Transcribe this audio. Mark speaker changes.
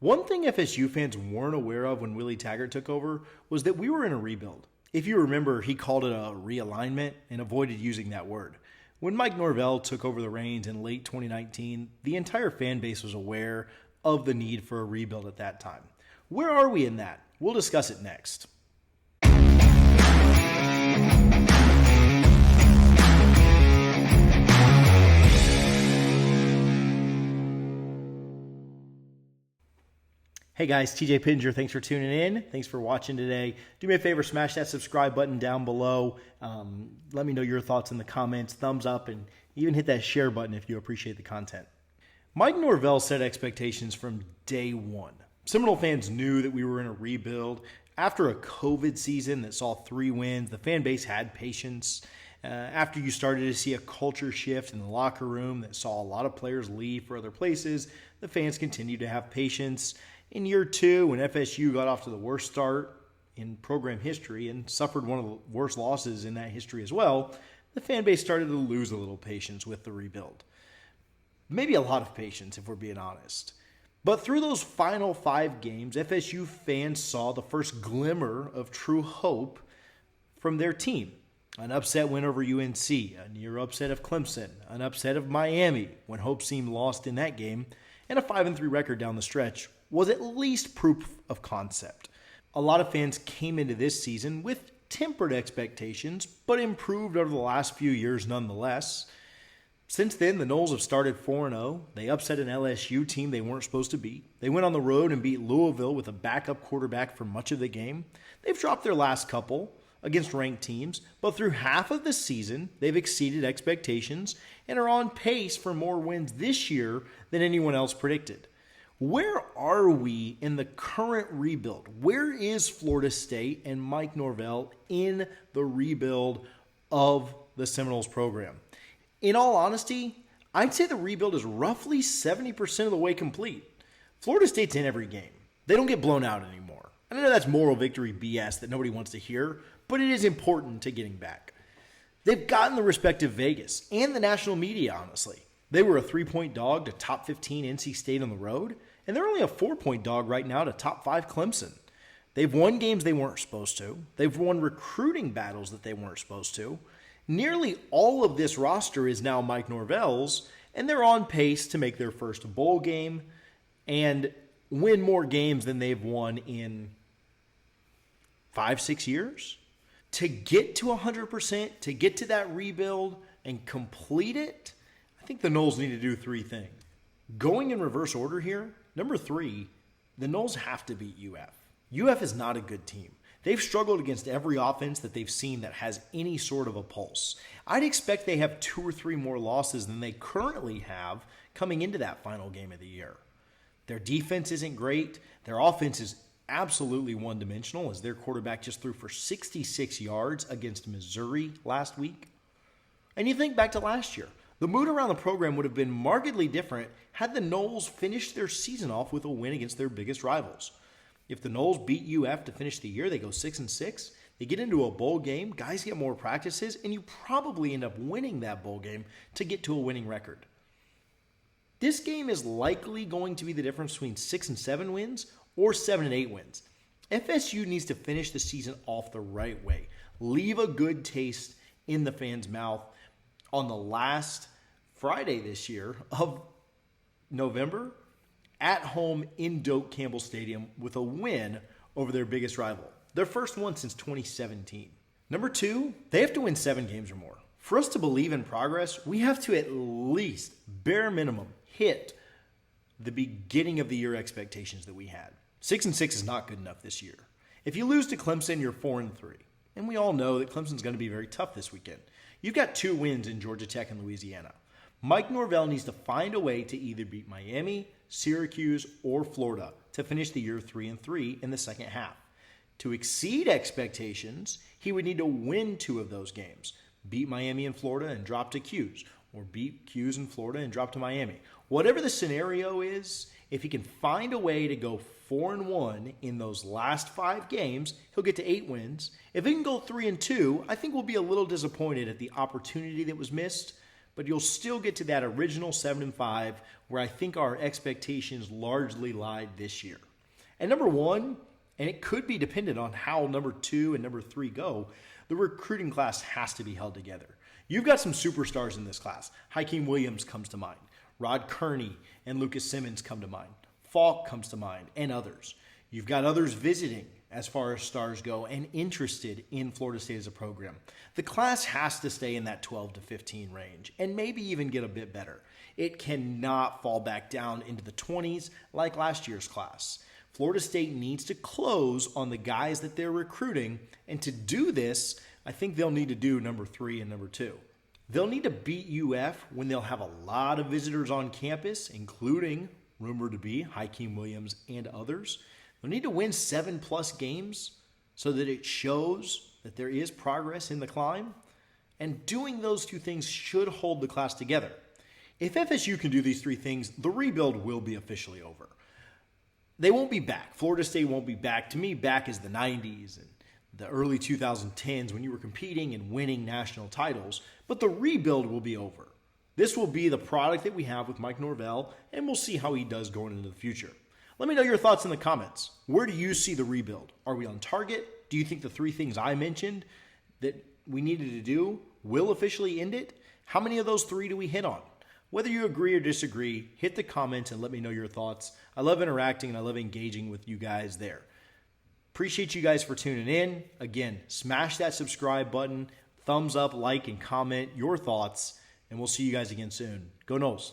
Speaker 1: One thing FSU fans weren't aware of when Willie Taggart took over was that we were in a rebuild. If you remember, he called it a realignment and avoided using that word. When Mike Norvell took over the reins in late 2019, the entire fan base was aware of the need for a rebuild at that time. Where are we in that? We'll discuss it next. Hey guys, TJ Pittenger, thanks for tuning in. Thanks for watching today. Do me a favor, smash that subscribe button down below. Let me know your thoughts in the comments, thumbs up, and even hit that share button if you appreciate the content. Mike Norvell set expectations from day one. Seminole fans knew that we were in a rebuild. After a COVID season that saw 3 wins, the fan base had patience. After you started to see a culture shift in the locker room that saw a lot of players leave for other places, the fans continued to have patience. In year 2, when FSU got off to the worst start in program history and suffered one of the worst losses in that history as well, the fan base started to lose a little patience with the rebuild. Maybe a lot of patience, if we're being honest. But through those final 5 games, FSU fans saw the first glimmer of true hope from their team. An upset win over UNC, a near upset of Clemson, an upset of Miami when hope seemed lost in that game, and a 5-3 record down the stretch was at least proof of concept. A lot of fans came into this season with tempered expectations, but improved over the last few years nonetheless. Since then, the Noles have started 4-0. They upset an LSU team they weren't supposed to beat. They went on the road and beat Louisville with a backup quarterback for much of the game. They've dropped their last couple against ranked teams, but through half of the season, they've exceeded expectations and are on pace for more wins this year than anyone else predicted. Where are we in the current rebuild? Where is Florida State and Mike Norvell in the rebuild of the Seminoles program? In all honesty, I'd say the rebuild is roughly 70% of the way complete. Florida State's in every game. They don't get blown out anymore. I know that's moral victory BS that nobody wants to hear, but it is important to getting back. They've gotten the respect of Vegas and the national media, honestly. They were a 3-point dog to top 15 NC State on the road, and they're only a 4-point dog right now to top 5 Clemson. They've won games they weren't supposed to. They've won recruiting battles that they weren't supposed to. Nearly all of this roster is now Mike Norvell's, and they're on pace to make their first bowl game and win more games than they've won in 5-6 years. To get to 100%, to get to that rebuild and complete it, I think the Noles need to do 3 things. Going in reverse order here, number 3, the Noles have to beat UF. UF is not a good team. They've struggled against every offense that they've seen that has any sort of a pulse. I'd expect they have 2 or 3 more losses than they currently have coming into that final game of the year. Their defense isn't great. Their offense is absolutely one-dimensional, as their quarterback just threw for 66 yards against Missouri last week. And you think back to last year. The mood around the program would have been markedly different had the Noles finished their season off with a win against their biggest rivals. If the Noles beat UF to finish the year, they go 6-6. They get into a bowl game, guys get more practices, and you probably end up winning that bowl game to get to a winning record. This game is likely going to be the difference between 6-7 wins or 7-8 wins. FSU needs to finish the season off the right way. Leave a good taste in the fans' mouth on the last Friday this year of November at home in Doak Campbell Stadium with a win over their biggest rival. Their first one since 2017. Number 2, they have to win 7 games or more. For us to believe in progress, we have to at least, bare minimum, hit the beginning of the year expectations that we had. 6-6 is not good enough this year. If you lose to Clemson, you're 4-3. And we all know that Clemson's going to be very tough this weekend. You've got 2 wins in Georgia Tech and Louisiana. Mike Norvell needs to find a way to either beat Miami, Syracuse, or Florida to finish the year 3-3 in the second half. To exceed expectations, he would need to win 2 of those games. Beat Miami and Florida and drop to Q's, or beat Q's in Florida and drop to Miami. Whatever the scenario is, if he can find a way to go 4-1 in those last 5 games, he'll get to 8 wins. If he can go 3-2, I think we'll be a little disappointed at the opportunity that was missed, but you'll still get to that original 7-5 where I think our expectations largely lied this year. And number one, and it could be dependent on how number 2 and number 3 go, the recruiting class has to be held together. You've got some superstars in this class. Hakeem Williams comes to mind. Rod Kearney and Lucas Simmons come to mind. Falk comes to mind, and others. You've got others visiting as far as stars go and interested in Florida State as a program. The class has to stay in that 12 to 15 range and maybe even get a bit better. It cannot fall back down into the 20s like last year's class. Florida State needs to close on the guys that they're recruiting, and to do this, I think they'll need to do number 3 and number 2. They'll need to beat UF when they'll have a lot of visitors on campus, including, rumored to be, Hakeem Williams and others. They'll need to win 7+ games so that it shows that there is progress in the climb. And doing those 2 things should hold the class together. If FSU can do these 3 things, the rebuild will be officially over. They won't be back. Florida State won't be back. To me, back is the 90s and the early 2010s when you were competing and winning national titles. But the rebuild will be over. This will be the product that we have with Mike Norvell, and we'll see how he does going into the future. Let me know your thoughts in the comments. Where do you see the rebuild? Are we on target? Do you think the 3 things I mentioned that we needed to do will officially end it? How many of those 3 do we hit on? Whether you agree or disagree, hit the comments and let me know your thoughts. I love interacting and I love engaging with you guys there. Appreciate you guys for tuning in. Again, smash that subscribe button, thumbs up, like, and comment your thoughts, and we'll see you guys again soon. Go Noles.